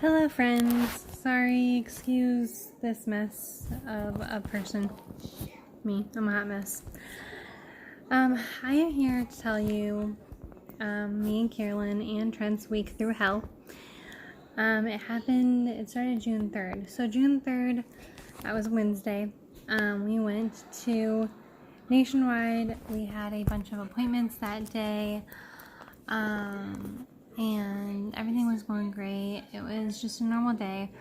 Hello friends, sorry, excuse this mess of a person. Me, I'm a hot mess. I am here to tell you, me and Carolyn and Trent's week through hell. It started June 3rd. So June 3rd, that was Wednesday. We went to Nationwide. We had a bunch of appointments that day. And everything was going great. It was just a normal day.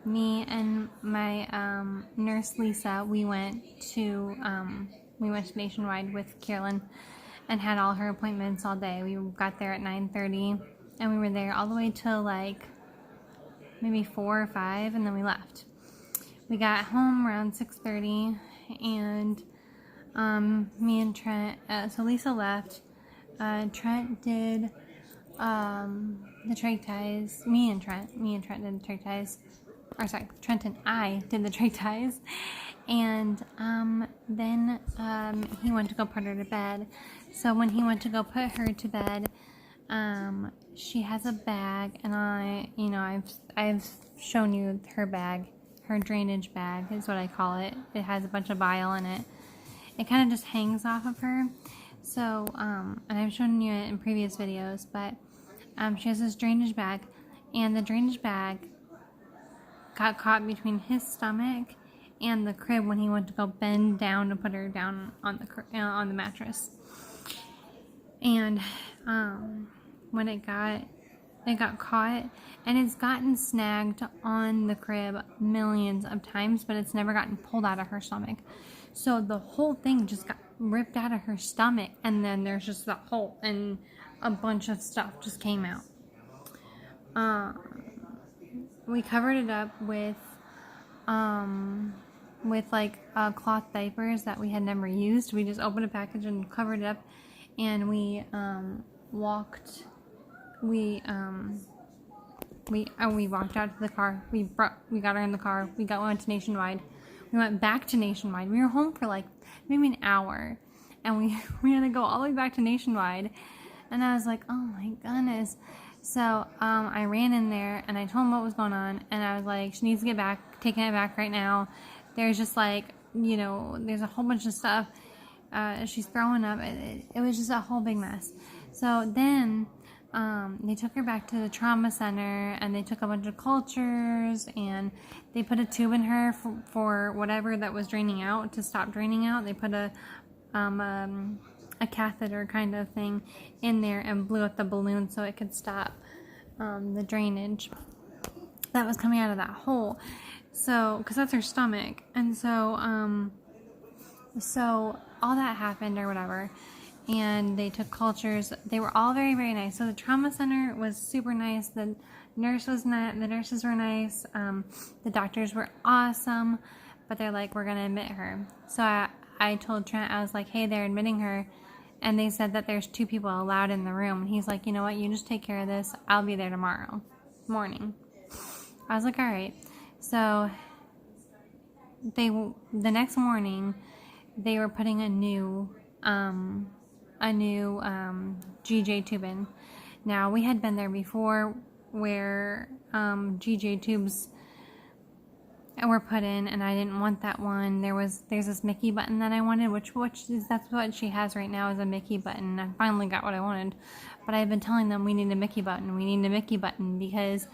Me and my nurse Lisa, we went to Nationwide with Carolyn and had all her appointments all day. We got there at 9:30 and we were there all the way till like maybe 4 or 5, and then we left. We got home around 6:30, and me and Trent. So Lisa left. Trent did the trach ties. Me and Trent did the trach ties. Or sorry, Trent and I did the trach ties. And then he went to go put her to bed. So when he went to go put her to bed, she has a bag, and I've shown you her bag. Her drainage bag is what I call it. It has a bunch of bile in it. It kind of just hangs off of her. So, and I've shown you it in previous videos, but she has this drainage bag, and the drainage bag got caught between his stomach and the crib when he went to go bend down to put her down on the mattress. And when it got caught, and it's gotten snagged on the crib millions of times, but it's never gotten pulled out of her stomach. So the whole thing just got ripped out of her stomach, and then there's just the hole, and a bunch of stuff just came out. We covered it up with like cloth diapers that we had never used. We just opened a package and covered it up, and we walked out to the car. We got her in the car. We went to Nationwide. We went back to Nationwide. We were home for like maybe an hour, and we had to go all the way back to Nationwide. And I was like, oh my goodness. So I ran in there and I told him what was going on, and I was like, she needs to get taking it back right now. There's just like, there's a whole bunch of stuff. She's throwing up. It was just a whole big mess. So then they took her back to the trauma center, and they took a bunch of cultures, and they put a tube in her for whatever that was draining out to stop draining out. They put a catheter kind of thing in there and blew up the balloon so it could stop the drainage that was coming out of that hole. So, because that's her stomach, and so all that happened or whatever. And they took cultures. They were all very, very nice. So the trauma center was super nice. The nurses were nice. The doctors were awesome. But they're like, we're going to admit her. So I told Trent, I was like, hey, they're admitting her. And they said that there's 2 people allowed in the room. And he's like, you know what? You just take care of this. I'll be there tomorrow morning. I was like, all right. So the next morning, they were putting a new GJ tube in. Now, we had been there before where GJ tubes were put in, and I didn't want that one. There's this Mickey button that I wanted, that's what she has right now, is a Mickey button. I finally got what I wanted, but I've been telling them we need a Mickey button because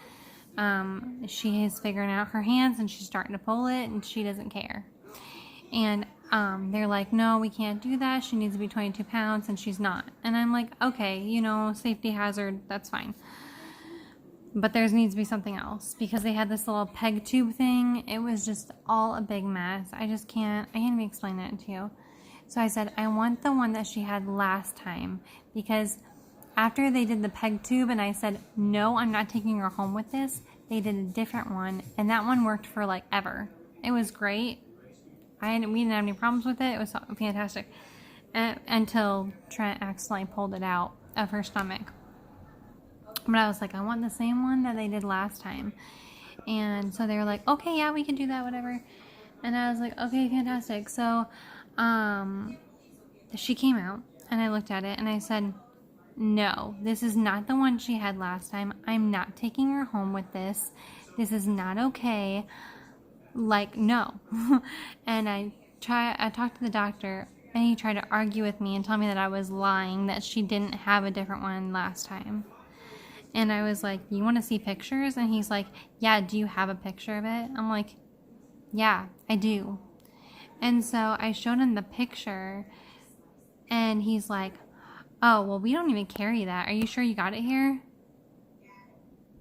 she is figuring out her hands, and she's starting to pull it, and she doesn't care. And they're like, no, we can't do that. She needs to be 22 pounds, and she's not. And I'm like, okay, safety hazard, that's fine. But there needs to be something else, because they had this little peg tube thing. It was just all a big mess. I can't even explain it to you. So I said, I want the one that she had last time, because after they did the peg tube and I said, no, I'm not taking her home with this, they did a different one, and that one worked for like ever. It was great. We didn't have any problems with it. It was fantastic. Until Trent accidentally pulled it out of her stomach. But I was like, I want the same one that they did last time. And so they were like, okay, yeah, we can do that, whatever. And I was like, okay, fantastic. So she came out, and I looked at it, and I said, no, this is not the one she had last time. I'm not taking her home with this. This is not okay. Like, no. And I talked to the doctor, and he tried to argue with me and tell me that I was lying, that she didn't have a different one last time. And I was like, you want to see pictures? And he's like, yeah, do you have a picture of it? I'm like, yeah, I do. And so I showed him the picture, and he's like, oh, well, we don't even carry that. Are you sure you got it here?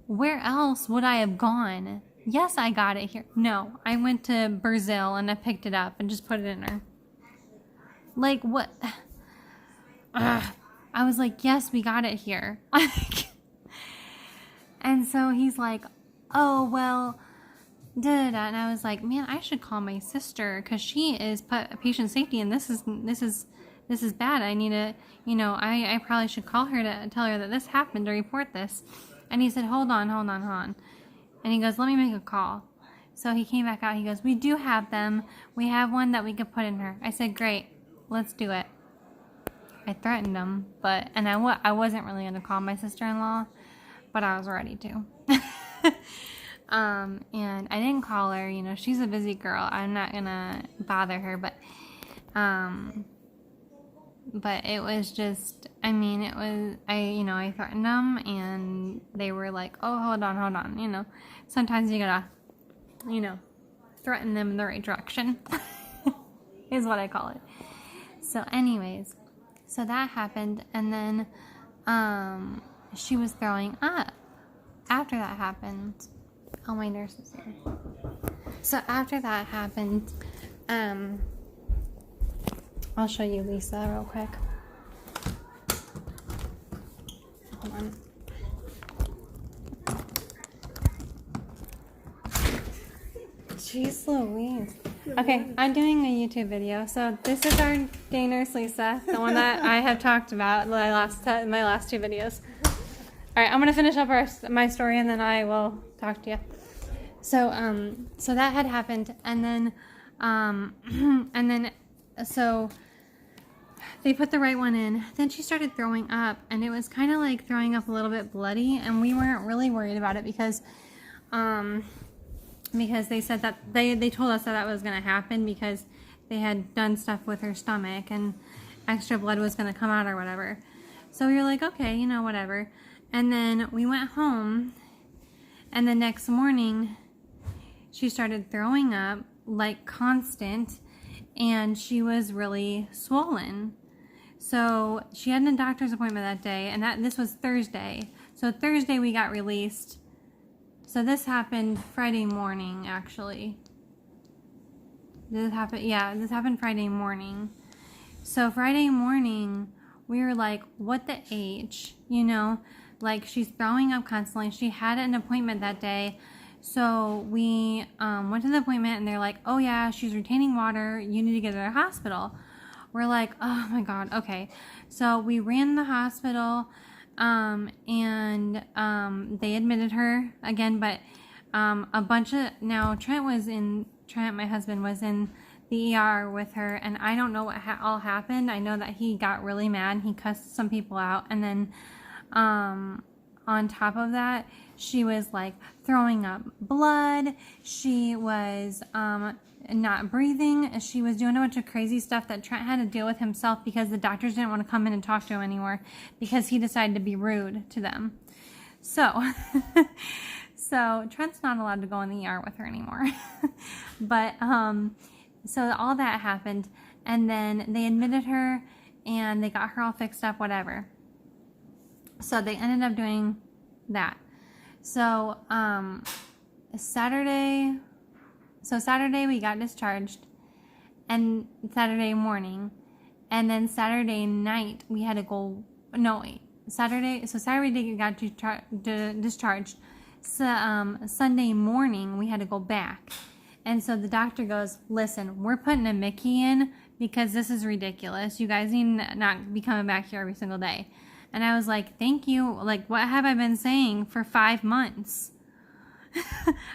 Where else would I have gone? Yes, I got it here. No, I went to Brazil and I picked it up and just put it in her. Like, what? Ugh. I was like, yes, we got it here. And so he's like, oh, well, da-da-da. And I was like, man, I should call my sister because she is patient safety, and this is bad. I need to, I probably should call her to tell her that this happened, to report this. And he said, hold on. And he goes, let me make a call. So he came back out. He goes, we do have them. We have one that we could put in her. I said, great, let's do it. I threatened him, and I wasn't really going to call my sister-in-law, but I was ready to. And I didn't call her. She's a busy girl. I'm not going to bother her, but it was just, I threatened them, and they were like, oh, hold on. Sometimes you gotta, threaten them in the right direction, is what I call it. So anyways, so that happened, and then, she was throwing up after that happened. Oh, my nurse is here. So after that happened, I'll show you Lisa real quick. Hold on. Jeez Louise. Okay, I'm doing a YouTube video. So this is our day nurse Lisa, the one that I have talked about in my last two videos. All right, I'm gonna finish up my story, and then I will talk to you. So so that had happened, and then so they put the right one in. Then she started throwing up, and it was kind of like throwing up a little bit bloody, and we weren't really worried about it because they said that they told us that was going to happen because they had done stuff with her stomach and extra blood was going to come out or whatever. So we were like, okay, whatever. And then we went home, and the next morning she started throwing up like constant, and she was really swollen. So she had a doctor's appointment that day, and this was Thursday. So Thursday we got released. So this happened Friday morning, actually. This happened Friday morning. So Friday morning, we were like, what the H? Like, she's throwing up constantly. She had an appointment that day. So we went to the appointment, and they're like, oh yeah, she's retaining water. You need to get her to the hospital. We're like, oh my God, okay. So we ran the hospital, and they admitted her again, but Trent, my husband, was in the ER with her, and I don't know what all happened. I know that he got really mad. He cussed some people out, and then on top of that, she was like throwing up blood. She was not breathing. She was doing a bunch of crazy stuff that Trent had to deal with himself because the doctors didn't want to come in and talk to him anymore because he decided to be rude to them. So, so Trent's not allowed to go in the ER with her anymore. But so all that happened, and then they admitted her and they got her all fixed up, whatever. So they ended up doing that. So Saturday we got discharged, and Saturday morning, and then Saturday night we had to go. No, wait. Saturday we got discharged. So Sunday morning we had to go back, and so the doctor goes, "Listen, we're putting a Mickey in because this is ridiculous. You guys need to not be coming back here every single day." And I was like, thank you. Like, what have I been saying for 5 months?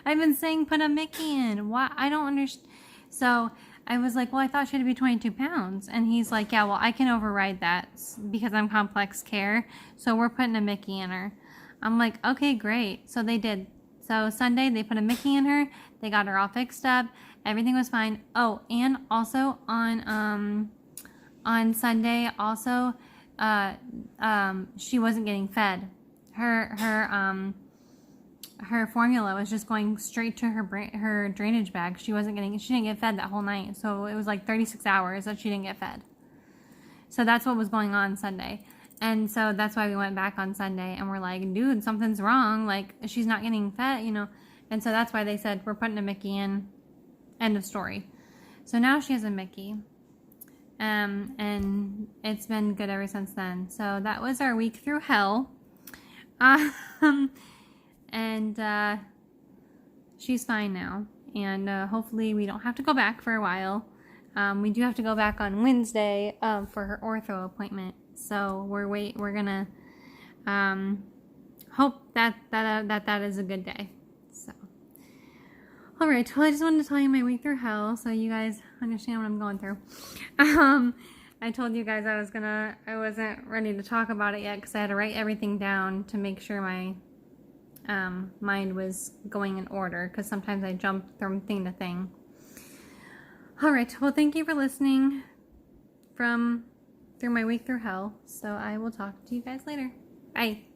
I've been saying put a Mickey in. Why? I don't understand. So I was like, well, I thought she'd be 22 pounds. And he's like, yeah, well, I can override that because I'm complex care. So we're putting a Mickey in her. I'm like, okay, great. So they did. So Sunday, they put a Mickey in her. They got her all fixed up. Everything was fine. Oh, and also on Sunday, also, she wasn't getting fed. Her formula was just going straight to her drainage bag. She didn't get fed that whole night. So it was like 36 hours that she didn't get fed. So that's what was going on Sunday. And so that's why we went back on Sunday and we're like, dude, something's wrong. Like, she's not getting fed, you know. And so that's why they said, we're putting a Mickey in. End of story. So now she has a Mickey. And it's been good ever since then. So that was our week through hell. And she's fine now. And hopefully we don't have to go back for a while. We do have to go back on Wednesday for her ortho appointment. So we're gonna hope that is a good day. So, all right. Well, I just wanted to tell you my week through hell, so you guys understand what I'm going through. I told you guys I wasn't ready to talk about it yet because I had to write everything down to make sure my mind was going in order, because sometimes I jump from thing to thing. All right. Well, thank you for listening through my week through hell. So I will talk to you guys later. Bye.